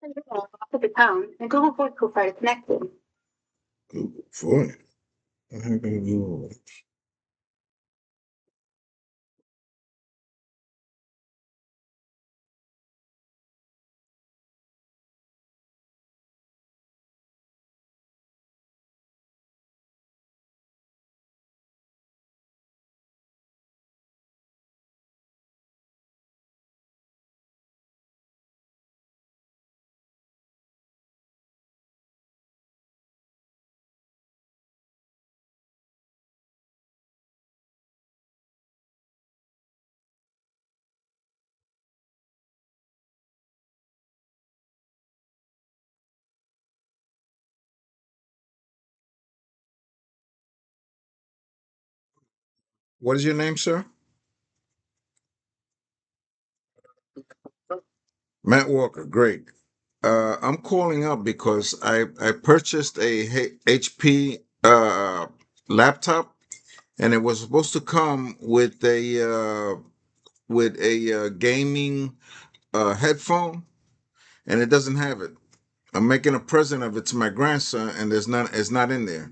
After the pound and Google Voice profile connected. Google Voice. What happened to Google? What is your name, sir? Matt Walker. Great. I'm calling up because I purchased a HP laptop, and it was supposed to come with a gaming headphone, and it doesn't have it. I'm making a present of it to my grandson, and it's not in there.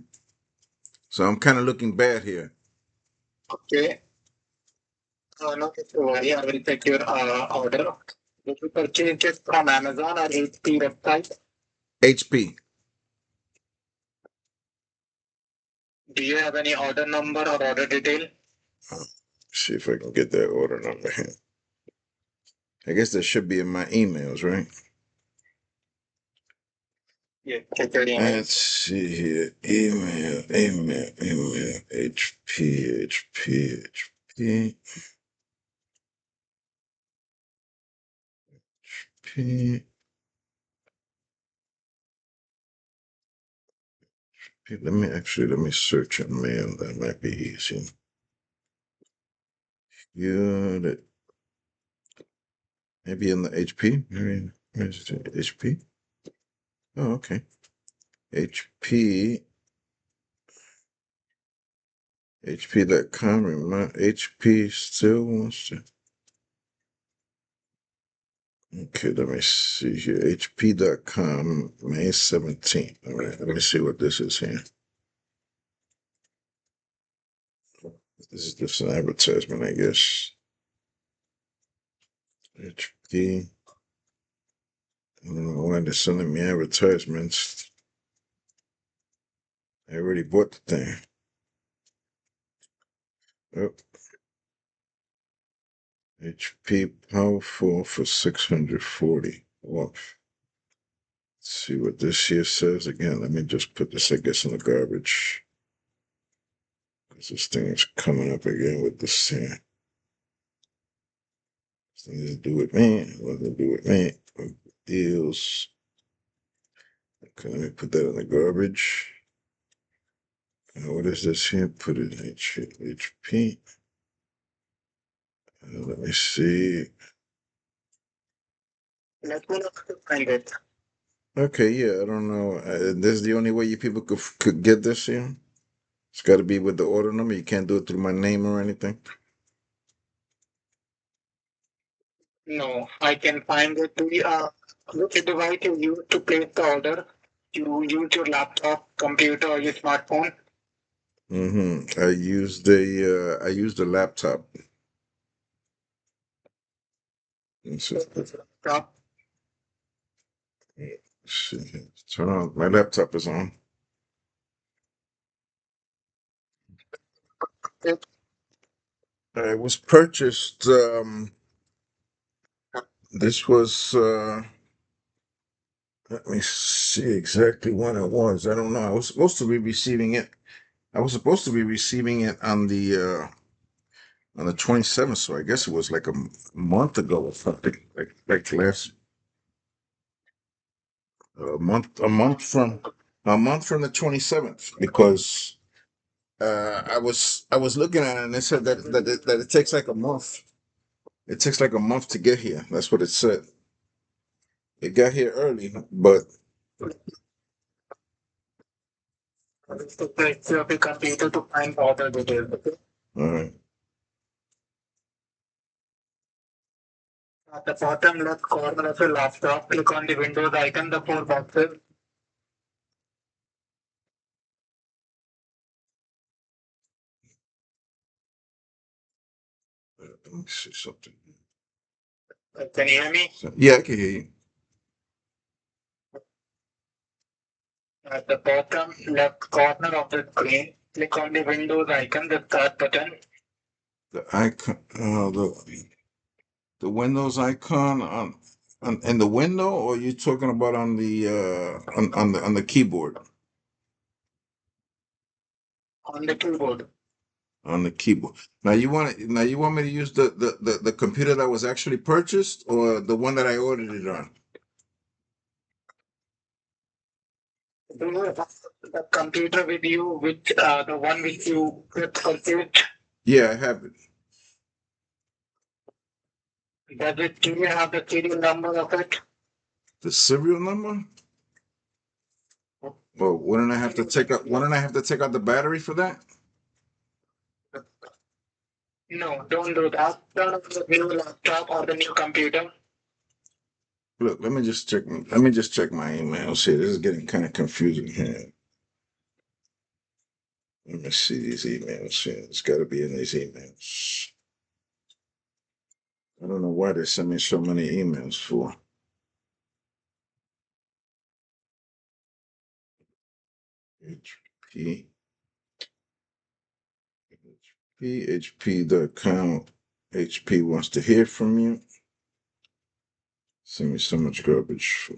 So I'm kind of looking bad here. Okay. Not to worry. I will take your order. Did you purchase it from Amazon or HP website? HP. Do you have any order number or order detail? See if I can get that order number here. I guess that should be in my emails, right? Yeah, check your email. Let's see here. Email. HP. Let me search in mail. That might be easy. Good. Maybe in the HP. Maybe where's it? HP. Oh, okay. HP. HP.com. HP still wants to. Okay, let me see here. HP.com, May 17th. All right, let me see what this is here. This is just an advertisement, I guess. HP. I don't know why they're sending me advertisements. I already bought the thing. Oh. HP Powerful for 640 off. Let's see what this here says again. Let me just put this, I guess, in the garbage. Because this thing is coming up again with this here. Something to do with me. What to do with me? Deals. Okay, let me put that in the garbage. What is this here? Put it in HP. Let me see. Let me know if you find it. Okay, yeah, I don't know. This is the only way you people could get this here. It's got to be with the order number. You can't do it through my name or anything. No, I can find it. Which device you use to place the order? You use your laptop, computer, or your smartphone? Mm-hmm. I used the laptop. Laptop. Turn on. My laptop is on. It was purchased. This was. Let me see exactly when it was. I don't know. I was supposed to be receiving it. I was supposed to be receiving it on the 27th. So I guess it was like a month ago or something. Like last a month from the 27th, because I was looking at it and it said that it takes like a month. It takes like a month to get here. That's what it said. It got here early, but it's your computer to find order details. All right. At the bottom left corner of your laptop, click on the Windows icon, the four boxes. Let me see something. Can you hear me? Yeah, I can hear you. At the bottom left corner of the screen, click on the Windows icon, the start button. The icon, the Windows icon on in the window, or are you talking about on the on the keyboard? On the keyboard. On the keyboard. Now you want me to use the computer that was actually purchased, or the one that I ordered it on? Do you have the computer with you, which the one which you purchased? Yeah, I have it. Do you have the serial number of it? The serial number? Well, wouldn't I have to take out? Wouldn't I have to take out the battery for that? No, don't do that. Turn on the new laptop or the new computer. Look, let me just check. Let me just check my emails here. This is getting kind of confusing here. Let me see these emails here. It's got to be in these emails. I don't know why they send me so many emails for. HP. HP.com. HP wants to hear from you. Send me so much garbage.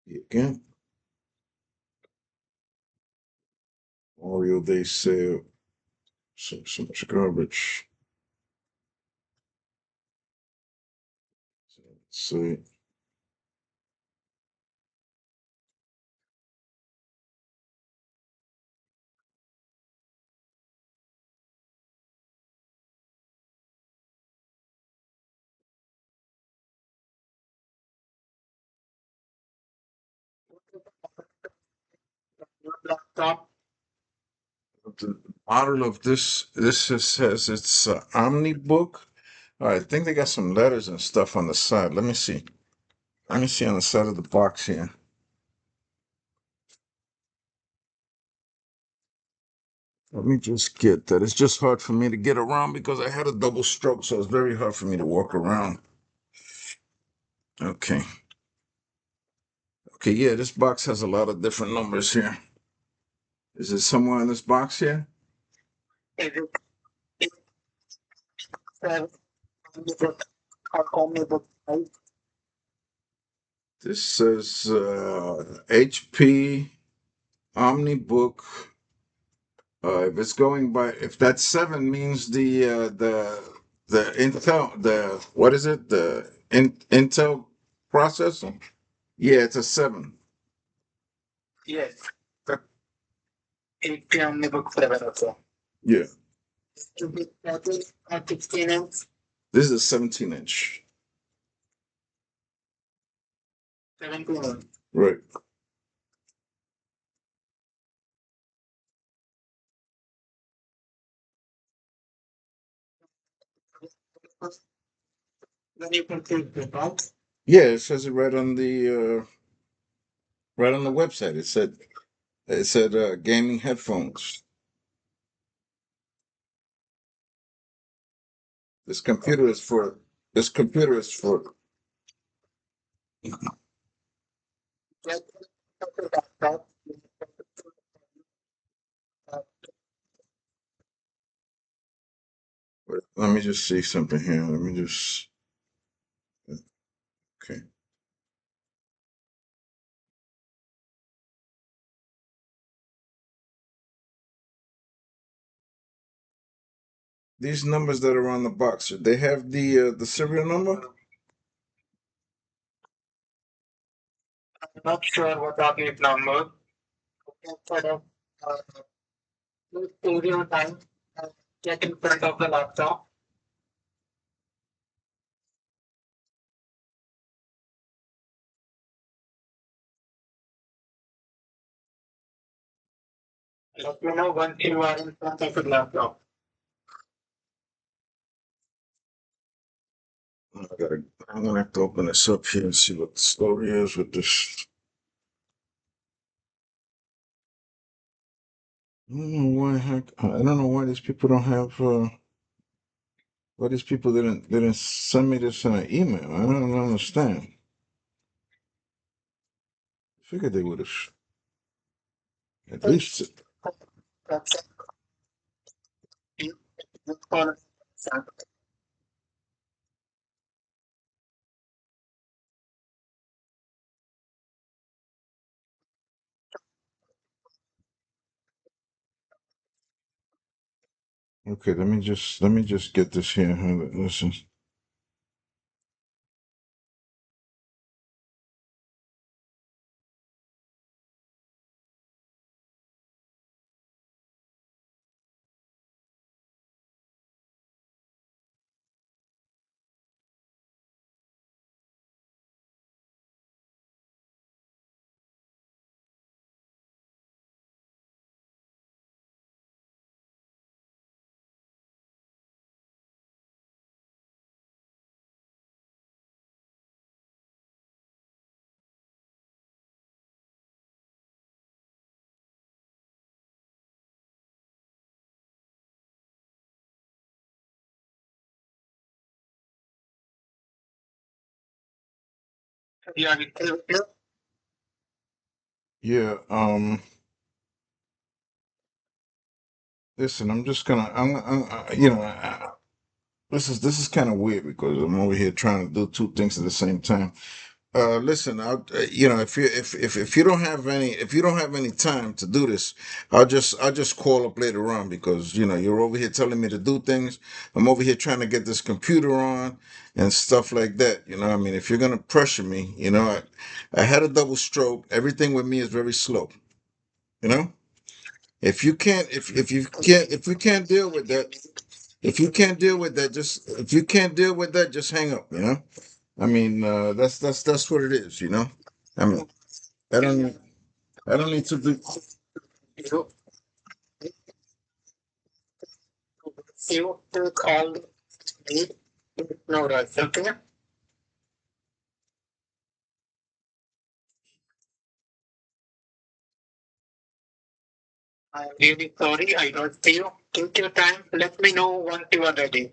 Again. Oreo Day sale. So much garbage. So New laptop. the model of says it's OmniBook. I think they got some letters and stuff on the side. Let me see. Let me see on the side of the box here. Let me just get that. It's just hard for me to get around because I had a double stroke, so it's very hard for me to walk around. Okay. Okay, yeah, this box has a lot of different numbers here. Is it somewhere in this box here? Is it 7 omnibook or omnibook 5? This says HP OmniBook. If it's going by, if that 7 means the Intel, the what is it? The Intel processor? Yeah, it's a 7. Yes. The HP omnibook 7 also. Yeah. To be 14 or 16 inch. This is a 17-inch. 17 inch. Right. Then you can take the box. Yeah, it says it right on the website. It said gaming headphones. This computer is for this computer is for Get the laptop. let me just see something here. Let me just okay. These numbers that are on the box, they have the serial number? I'm not sure what are these numbers. Instead of studio time, get in front of the laptop. Let me know once you are in front of the laptop. I'm gonna have to open this up here and see what the story is with this. I don't know why I don't know why these people don't have why these people didn't send me this in an email. I don't understand. Figured they would have at least. That's it. For Okay, let me just get this here. Listen. yeah, we can Yeah. Listen. I'm just gonna. This is kind of weird because I'm over here trying to do two things at the same time. Listen, if you don't have any time to do this, I'll just call up later on because you're over here telling me to do things. I'm over here trying to get this computer on and stuff like that. I mean, if you're gonna pressure me, I had a double stroke. Everything with me is very slow. You know, if you can't deal with that, if you can't deal with that, just hang up. I mean, that's what it is. I mean, I don't need, I don't need to be. you you to call me. No rush, okay? I'm really sorry I lost you. Take your time. Let me know once you are ready.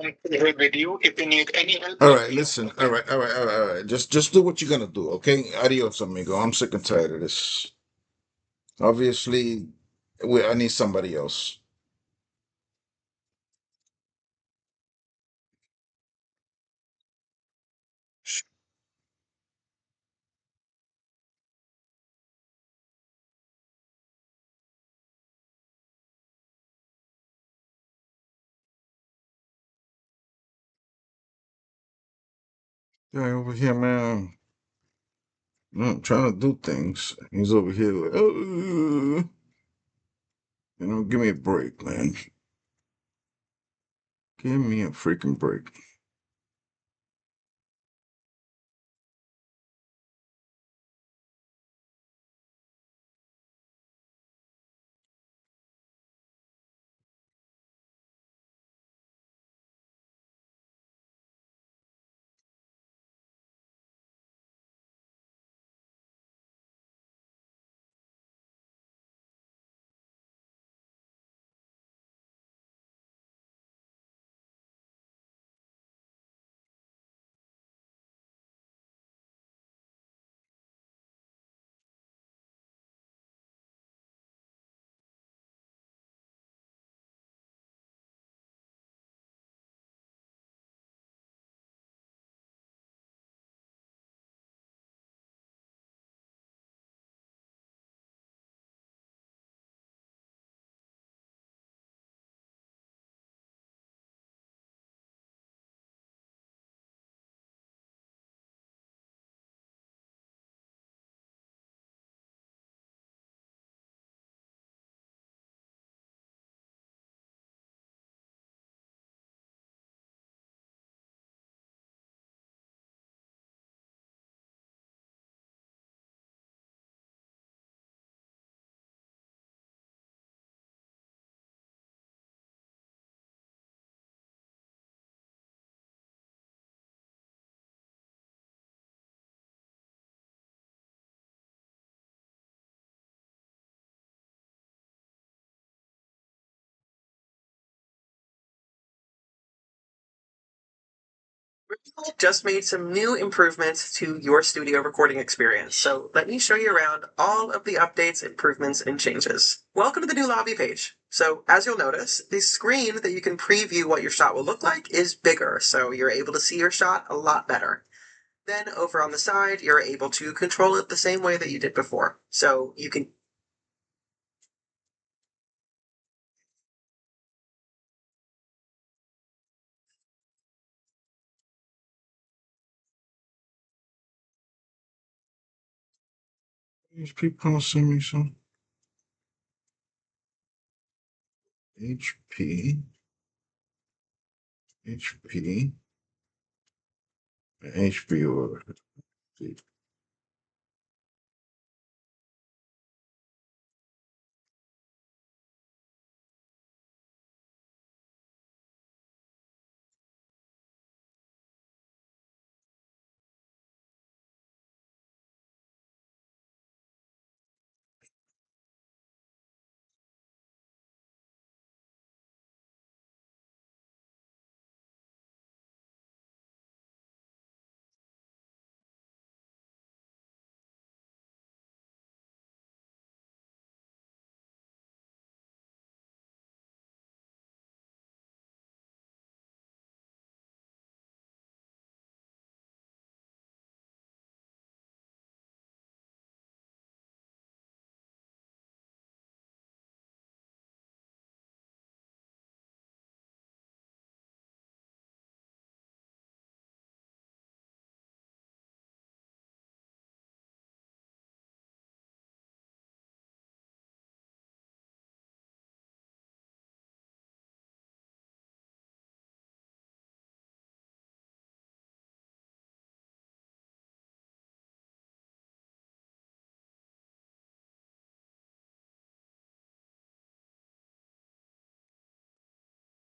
I'm here with you if you need any help. All right, listen. All right, all right, all right, all right. Just do what you're gonna do, okay? Adios, amigo. I'm sick and tired of this. Obviously, I need somebody else. Guy over here, man. I'm trying to do things. He's over here like, oh, give me a break, man. Give me a freaking break. just made some new improvements to your studio recording experience. So let me show you around all of the updates, improvements, and changes. Welcome to the new lobby page. So as you'll notice, the screen that you can preview what your shot will look like is bigger, so you're able to see your shot a lot better. Then over on the side, you're able to control it the same way that you did before. So you can These people send me some HP, HP, HP or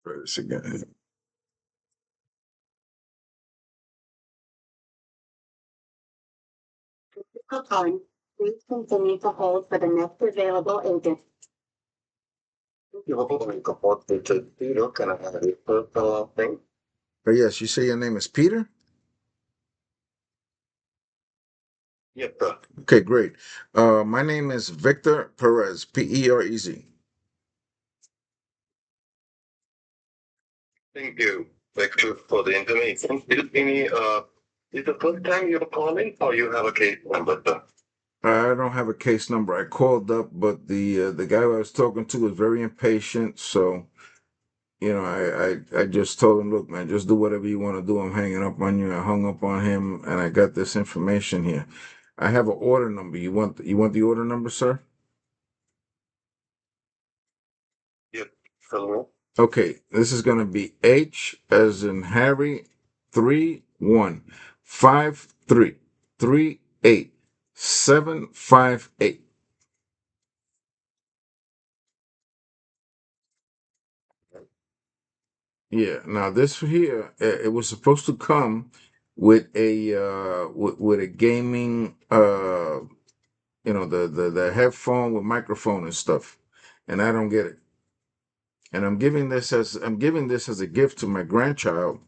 try this again. Calling. Please continue to hold for the next available agent. You're calling about the Peter. Can I have your personal thing? But yes, you say your name is Peter? Yes, sir. Okay, great. My name is Victor Perez, Perez. Thank you. Thank you for the information. Is the first time you're calling or you have a case number, sir? I don't have a case number. I called up, but the guy I was talking to was very impatient. So, I just told him, look, man, just do whatever you want to do. I'm hanging up on you. I hung up on him, and I got this information here. I have an order number. You want the order number, sir? Yes. Hello. Okay, this is gonna be H as in Harry 315338 758. Yeah. Now this here, it was supposed to come with a gaming the headphone with microphone and stuff, and I don't get it. And I'm giving this as a gift to my grandchild,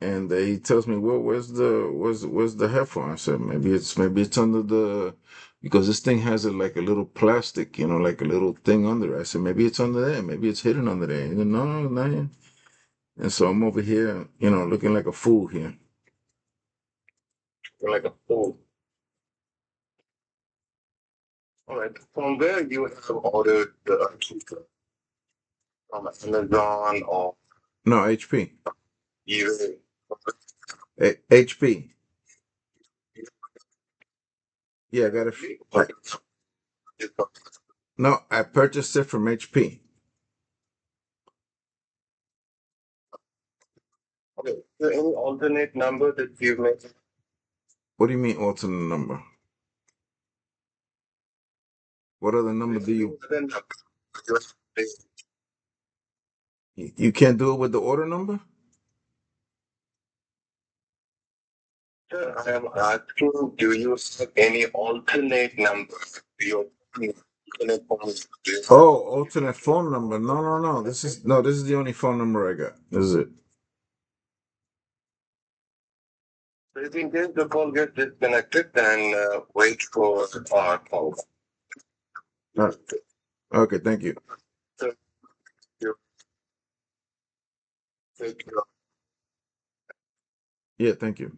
and he tells me, "Well, where's the headphone?" I said, "Maybe it's under the because this thing has like a little plastic, like a little thing under it." I said, "Maybe it's under there. Maybe it's hidden under there." He said, "No, no, not here." And so I'm over here, looking like a fool here. You're like a fool. All right. From where you have ordered the speaker? From Amazon or No, HP. eBay? HP. Yeah, I got it. Like, No, I purchased it from HP. okay. Is there any alternate number that you may? What do you mean alternate number? What other number do you? You can't do it with the order number? Sir, I am asking, do you have any alternate number to your alternate phone? Oh, alternate phone number. No, no, no. This is the only phone number I got. This is it. So if in case the call gets disconnected, then wait for our call. Okay, thank you. So you take your Yeah, thank you.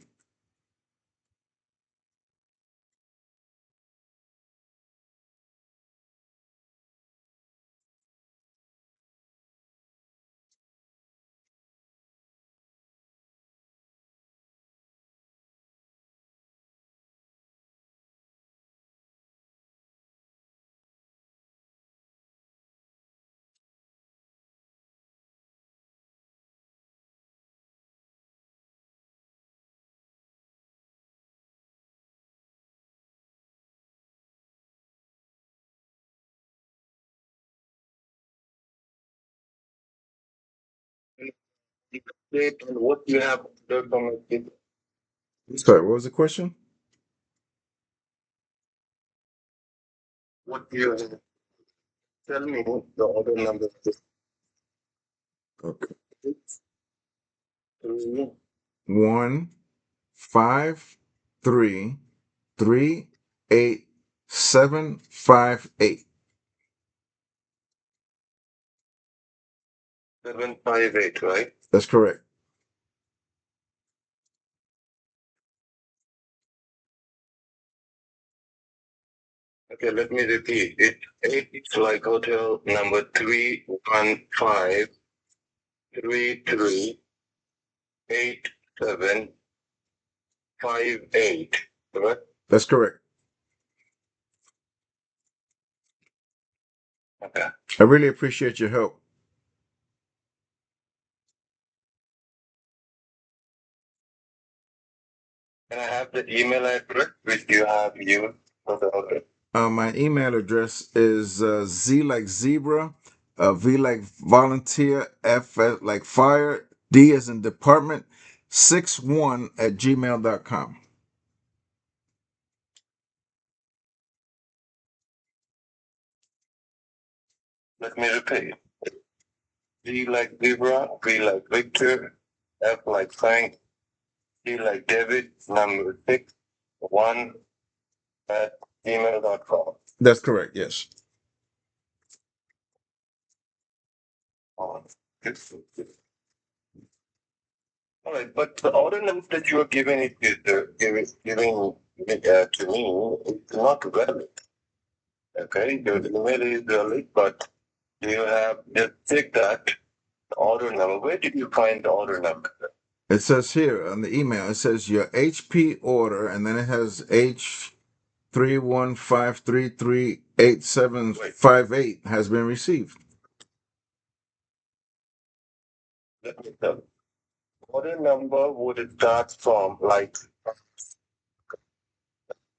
date and what you have done from it. Sorry, what was the question? What you have. Tell me the order number. Okay. 3, 153387758. 758, right? That's correct. Okay, let me repeat it. It's like hotel number 315338758, correct? That's correct. Okay. I really appreciate your help. Can I have the email address which you have used for the order? My email address is Z like zebra, V like volunteer, F like fire, D as in department, 61 at gmail.com. Let me repeat. Z like zebra, V like Victor, F like Frank, D like David, number 61 at gmail.com. That's correct, yes. Oh, good. All right, but the order number that you are giving it is giving it to me is not valid. Okay, the email is valid, but you have just check that the order number. Where did you find the order number? It says here on the email, it says your HP order, and then it has H3153388758 has been received. Let me tell you. Order number would start from like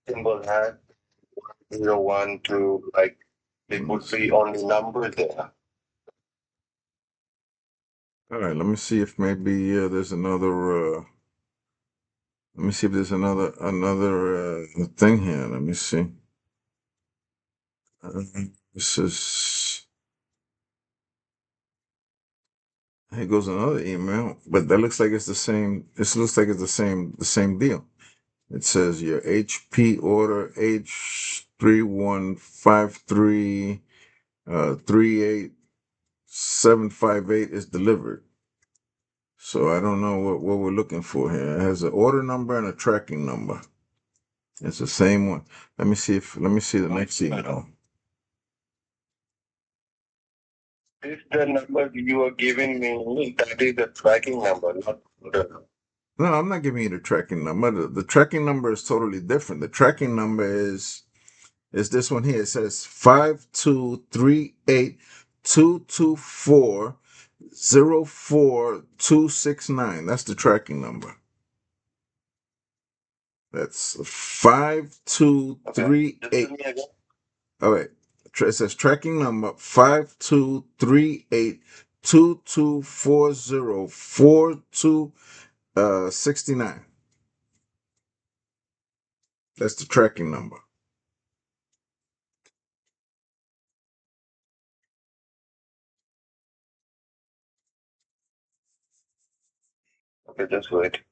symbol hat 01 to like it would be only number there. All right, let me see if maybe there's another. Let me see if there's another thing here. Let me see. This is. Here goes another email, but that looks like it's the same. This looks like it's the same deal. It says your HP order H3153 38758 is delivered. So I don't know what we're looking for here. It has an order number and a tracking number. It's the same one. Let me see the next email. This the number you are giving me. That is the tracking number, not the. No, I'm not giving you the tracking number. The tracking number is totally different. The tracking number is this one here. It says 5238224042269. That's the tracking number. That's 5238. All right. It says tracking number 523822404269. That's the tracking number. Okay, just wait.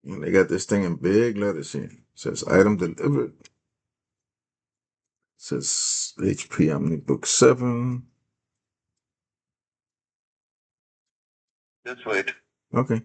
And they got this thing in big letters here. It says item delivered. It says HP OmniBook 7. Just wait. Okay.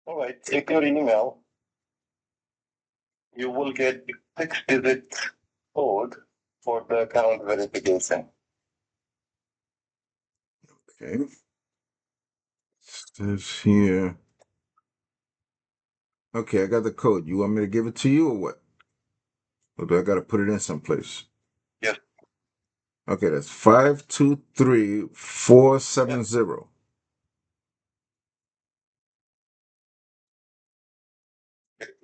All right. Check your email. You will get 6-digit code for the account verification. Okay. Says here. Okay, I got the code. You want me to give it to you or what? Or do I got to put it in someplace? Yes. Okay, that's 523470.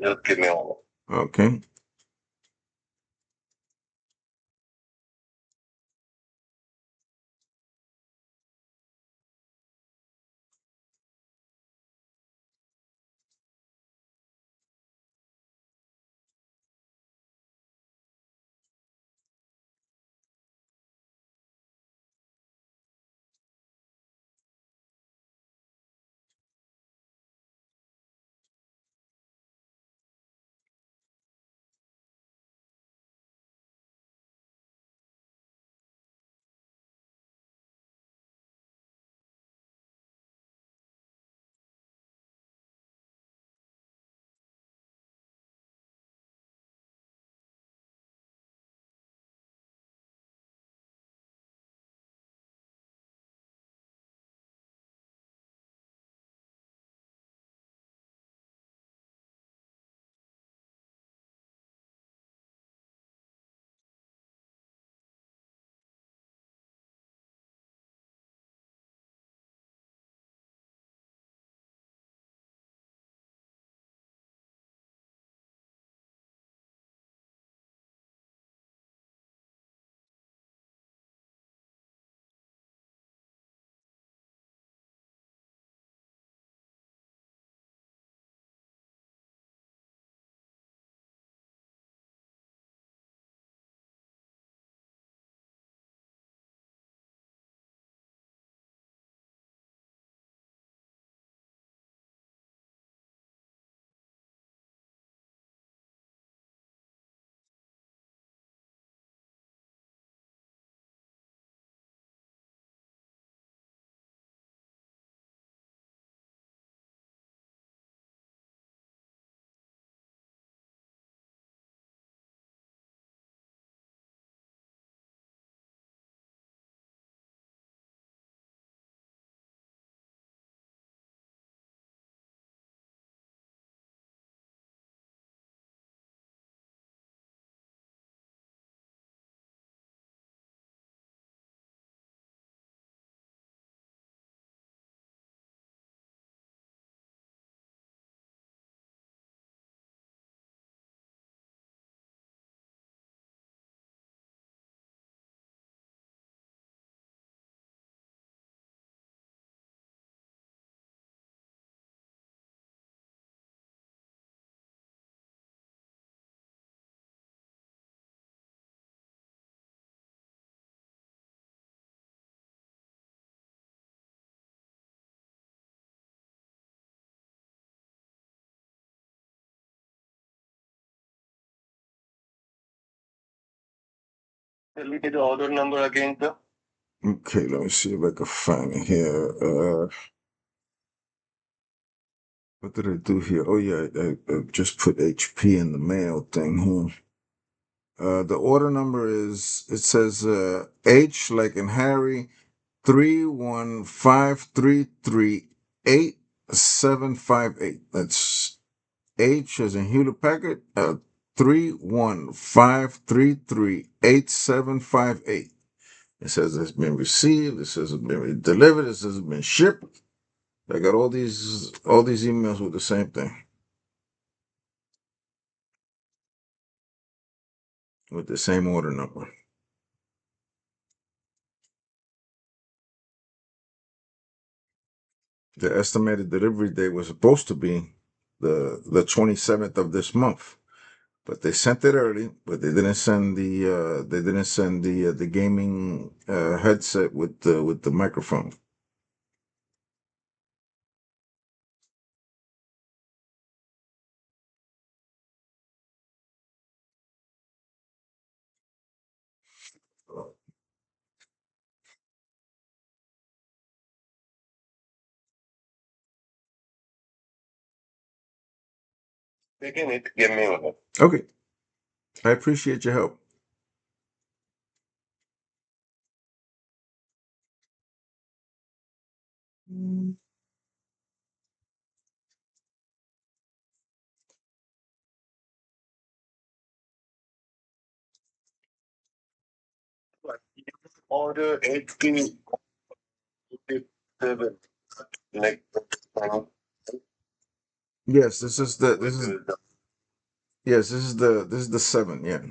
Just give me a moment. Okay. Tell me the order number again, sir. Okay, let me see if I can find it here. What did I do here? Oh yeah, I just put HP in the mail thing here. The order number is, it says H like in Harry, 315338758. That's H as in Hewlett Packard, 315338758. It says it's been received. It says it's been delivered. It says it's been shipped. I got all these emails with the same thing, with the same order number. The estimated delivery date was supposed to be the 27th of this month, but they sent it early. But they didn't send the gaming headset with the microphone. Taking it. Give me one. Okay, I appreciate your help. Order 1857. Like, Yes, this is the 7. Yeah,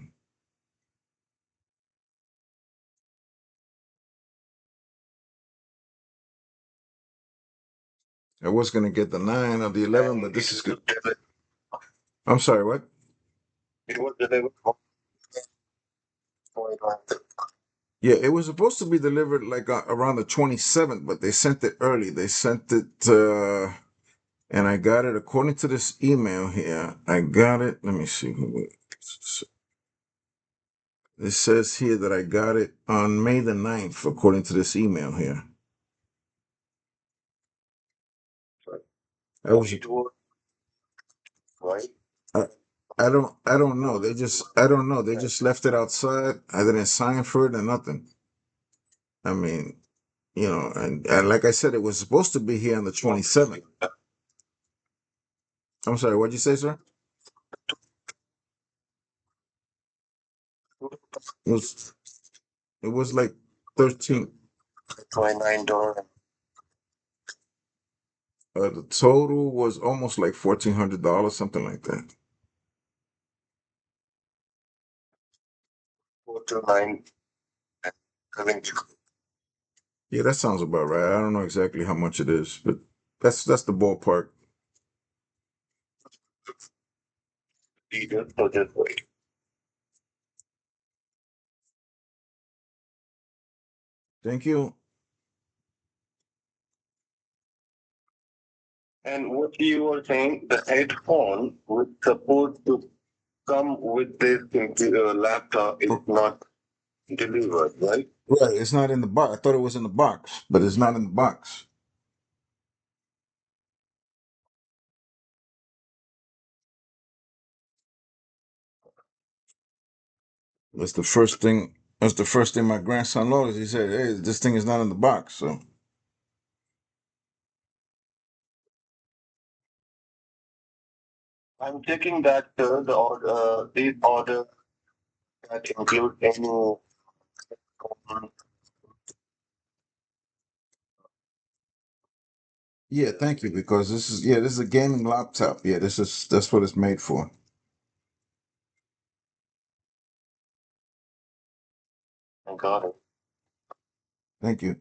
I was gonna get the 9 or the 11, but this is good. I'm sorry, what? It was delivered. Yeah, it was supposed to be delivered like around the 27th, but they sent it early. They sent it, and I got it according to this email here. I got it. Let me see. It says here that I got it on May the 9th, according to this email here. I was, Right? I, I don't know. I don't know. They just left it outside. I didn't sign for it or nothing. I mean, and like I said, it was supposed to be here on the 27th. I'm sorry, what'd you say, sir? It was it was like 13. $29. The total was almost like $1,400, something like that. 429. Yeah, that sounds about right. I don't know exactly how much it is, but that's the ballpark. So just wait. Thank you. And what you were saying, the headphone was supposed to come with this laptop is not delivered, right? Right, it's not in the box. I thought it was in the box, but it's not in the box. That's the first thing. That's the first thing my grandson noticed. He said, "Hey, this thing is not in the box." So I'm checking that these orders that include any yeah, thank you, because this is a gaming laptop. Yeah, that's what it's made for. I got it. Thank you.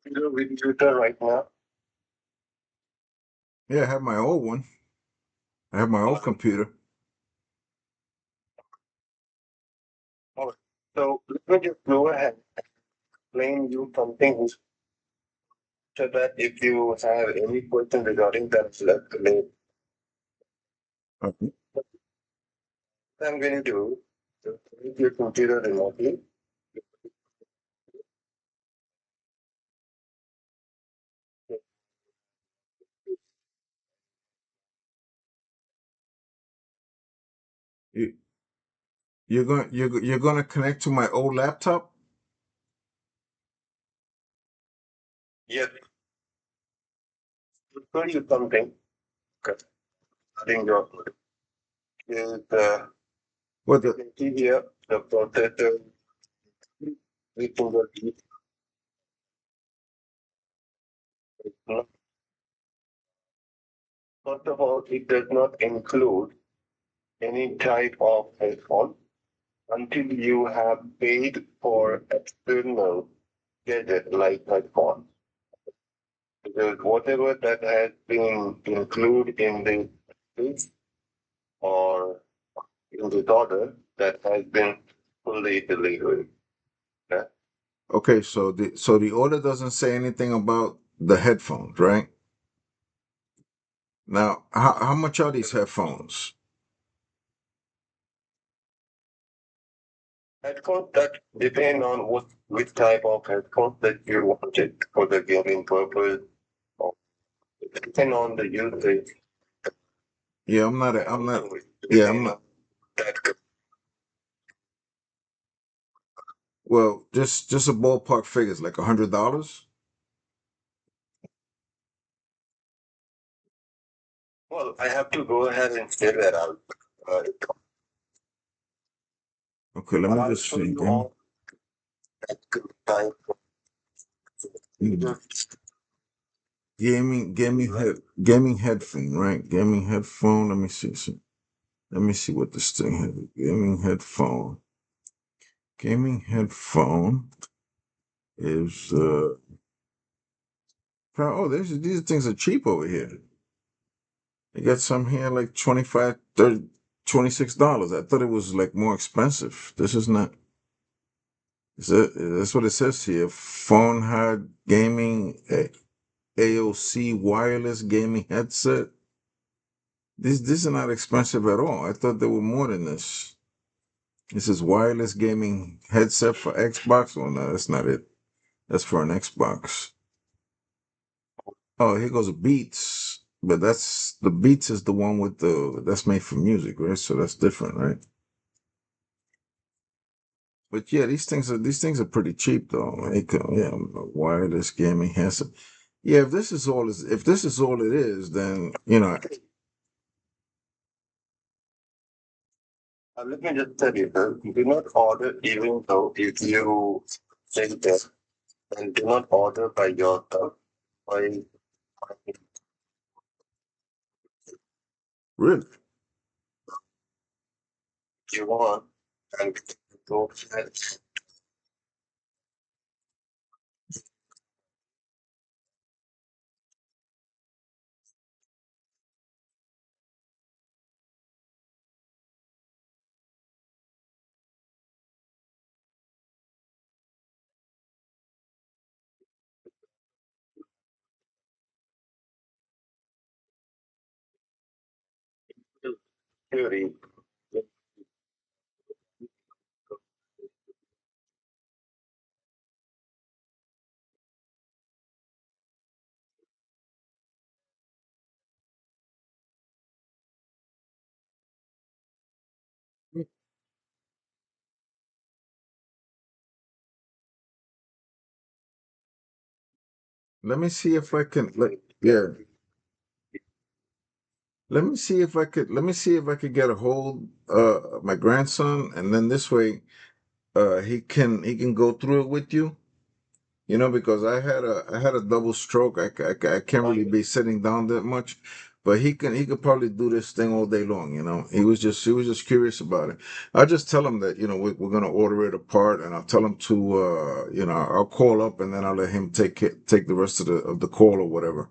computer with you right now? Yeah, I have my old one. I have my old computer. Oh, so let me just go ahead and explain you something so that if you have any question regarding that, let me. Okay. What I'm going to do to take your computer remotely. You, you're gonna connect to my old laptop? Yes, to show you something. Okay. I think your is What you the? can see here the processor reaching the deep. First of all, it does not include any type of headphone until you have paid for external gadget like headphone. Because whatever that has been included in the list or in the order that has been fully delivered. Yeah. Okay, so the order doesn't say anything about the headphones, right? Now, how much are these headphones? Headphones that depend on which type of headphones that you wanted for the gaming purpose or depend on the usage. Yeah, I'm not. Yeah, I'm not. That Well, just a ballpark figure is like $100. well, I have to go ahead and figure that out. Uh, Okay, let me I'll just show see. you all that type of Mm, gaming headphone, right? Gaming headphone. Let me see. Let me see what this thing has. Gaming headphone. Gaming headphone is oh, these things are cheap over here. You got some here like 25, 30, $26. I thought it was like more expensive. This is not. That's what it says here. Phone hard gaming AOC wireless gaming headset. These are not expensive at all. I thought they were more than this. This is wireless gaming headset for Xbox. Oh no, that's not it. That's for an Xbox. Oh, here goes Beats. But that's the Beats is the one with that's made for music, right? So that's different, right? But yeah, these things are pretty cheap though. Yeah, wireless gaming headset. Yeah, if this is all it is, then let me just tell you, do not order even though if you say that, and do not order by yourself. By really. you want and go ahead. Theory. Let me see if I can. Yeah, let me see if I could get a hold my grandson, and then this way he can go through it with you. Because I had a double stroke. I can't really be sitting down that much. but he could probably do this thing all day long. You know, he was just curious about it. I just tell him that, you know, we're gonna order it apart, and I'll tell him to, you know, I'll call up and then I'll let him take the rest of the call or whatever.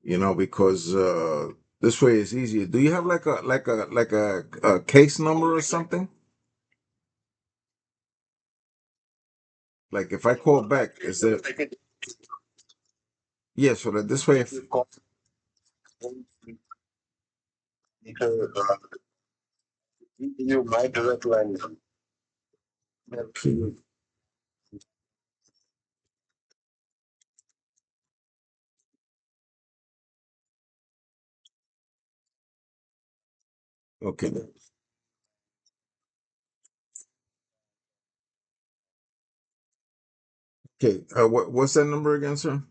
You know, because this way it's easier. Do you have like a case number or something? Like if I call back, is there? Yeah, so that this way, if You call, you my direct line. okay, okay. What's that number again, sir?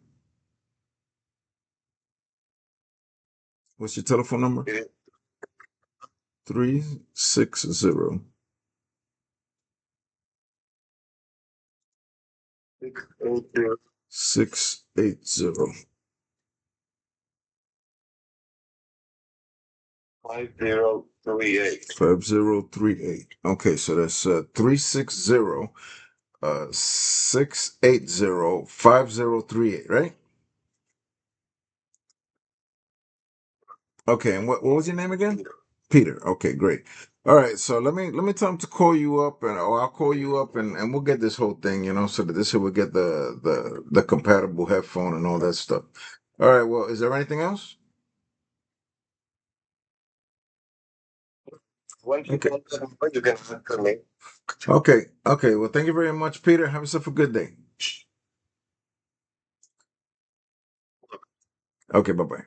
What's your telephone number? 360 680 5038. 5038. Okay, so that's 360 680 5038, right? Okay, and what was your name again? Peter. Okay, great. All right, so let me tell him to call you up, and or I'll call you up, and we'll get this whole thing, you know, so that this way we'll get the compatible headphone and all that stuff. All right. Well, is there anything else? Once you Okay. call the number, you can answer me. Okay. Okay. Well, thank you very much, Peter. Have yourself a good day. Okay. Bye bye.